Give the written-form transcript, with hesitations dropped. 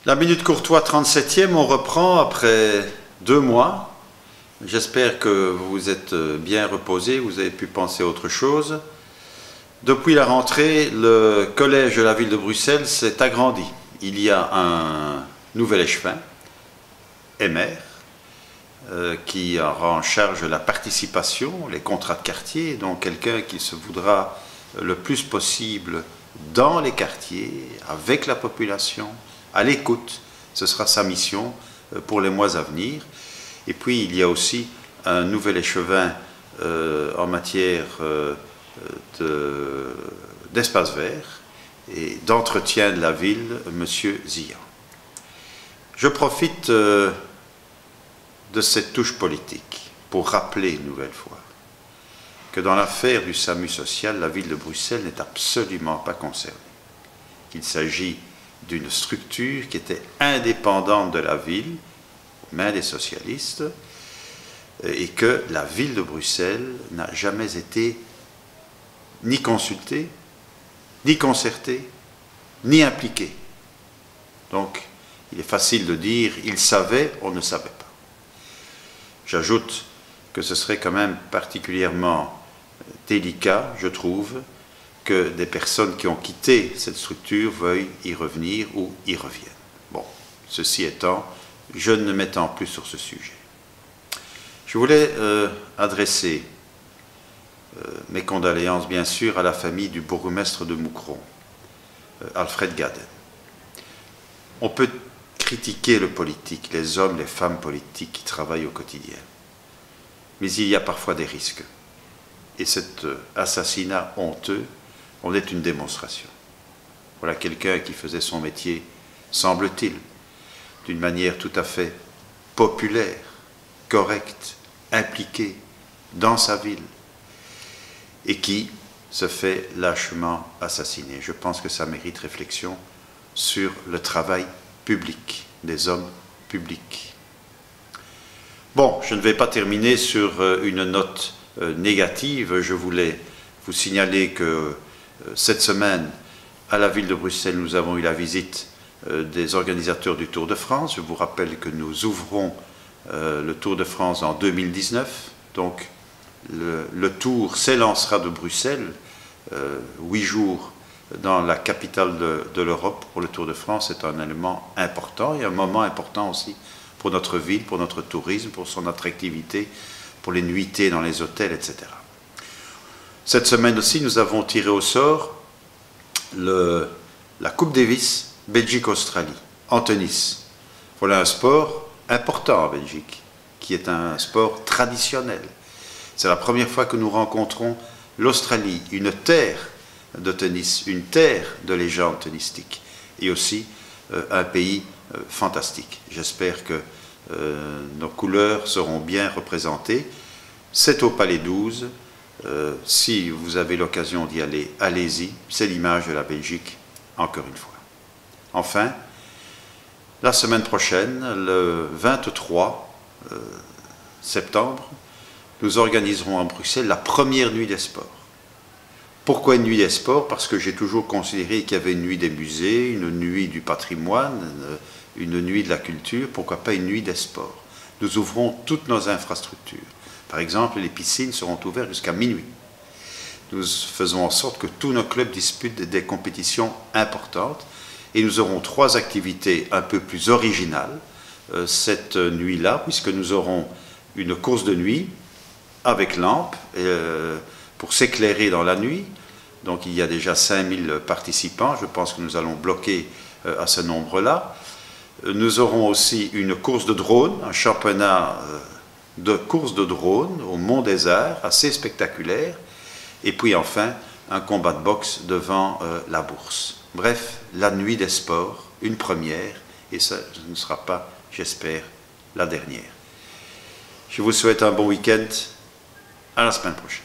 La Minute Courtois 37e, on reprend après 2 mois. J'espère que vous vous êtes bien reposés, vous avez pu penser à autre chose. Depuis la rentrée, le collège de la ville de Bruxelles s'est agrandi. Il y a un nouvel échevin, Emer, qui aura en charge la participation, les contrats de quartier, donc quelqu'un qui se voudra le plus possible dans les quartiers, avec la population, à l'écoute. Ce sera sa mission pour les mois à venir. Et puis il y a aussi un nouvel échevin en matière d'espace vert et d'entretien de la ville, M. Zian. Je profite de cette touche politique pour rappeler une nouvelle fois que dans l'affaire du SAMU social, la ville de Bruxelles n'est absolument pas concernée. Il s'agit d'une structure qui était indépendante de la ville, aux mains des socialistes, et que la ville de Bruxelles n'a jamais été ni consultée, ni concertée, ni impliquée. Donc, il est facile de dire « il savait, on ne savait pas ». J'ajoute que ce serait quand même particulièrement délicat, je trouve, que des personnes qui ont quitté cette structure veuillent y revenir ou y reviennent. Bon, ceci étant, je ne m'étends plus sur ce sujet. Je voulais adresser mes condoléances, bien sûr, à la famille du bourgmestre de Moucron, Alfred Gaden. On peut critiquer le politique, les hommes, les femmes politiques qui travaillent au quotidien, mais il y a parfois des risques. Et cet assassinat honteux en est une démonstration. Voilà quelqu'un qui faisait son métier, semble-t-il, d'une manière tout à fait populaire, correcte, impliquée dans sa ville, et qui se fait lâchement assassiner. Je pense que ça mérite réflexion sur le travail public, des hommes publics. Bon, je ne vais pas terminer sur une note négative. Je voulais vous signaler que cette semaine, à la ville de Bruxelles, nous avons eu la visite des organisateurs du Tour de France. Je vous rappelle que nous ouvrons le Tour de France en 2019. Donc, le Tour s'élancera de Bruxelles, 8 jours dans la capitale de l'Europe pour le Tour de France. C'est un élément important et un moment important aussi pour notre ville, pour notre tourisme, pour son attractivité, pour les nuitées dans les hôtels, etc. Cette semaine aussi, nous avons tiré au sort la Coupe Davis Belgique-Australie, en tennis. Voilà un sport important en Belgique, qui est un sport traditionnel. C'est la première fois que nous rencontrons l'Australie, une terre de tennis, une terre de légende tennistique, et aussi un pays fantastique. J'espère que nos couleurs seront bien représentées. C'est au Palais 12. Si vous avez l'occasion d'y aller, allez-y. C'est l'image de la Belgique, encore une fois. Enfin, la semaine prochaine, le 23 septembre, nous organiserons à Bruxelles la première nuit des sports. Pourquoi une nuit des sports? Parce que j'ai toujours considéré qu'il y avait une nuit des musées, une nuit du patrimoine, une nuit de la culture. Pourquoi pas une nuit des sports? Nous ouvrons toutes nos infrastructures. Par exemple, les piscines seront ouvertes jusqu'à minuit. Nous faisons en sorte que tous nos clubs disputent des compétitions importantes et nous aurons 3 activités un peu plus originales cette nuit-là, puisque nous aurons une course de nuit avec lampe pour s'éclairer dans la nuit. Donc il y a déjà 5000 participants, je pense que nous allons bloquer à ce nombre-là. Nous aurons aussi une course de drone, un championnat de course de drone au Mont des Arts, assez spectaculaire, et puis enfin un combat de boxe devant la bourse. Bref, la nuit des sports, une première, et ça ne sera pas, j'espère, la dernière. Je vous souhaite un bon week-end, à la semaine prochaine.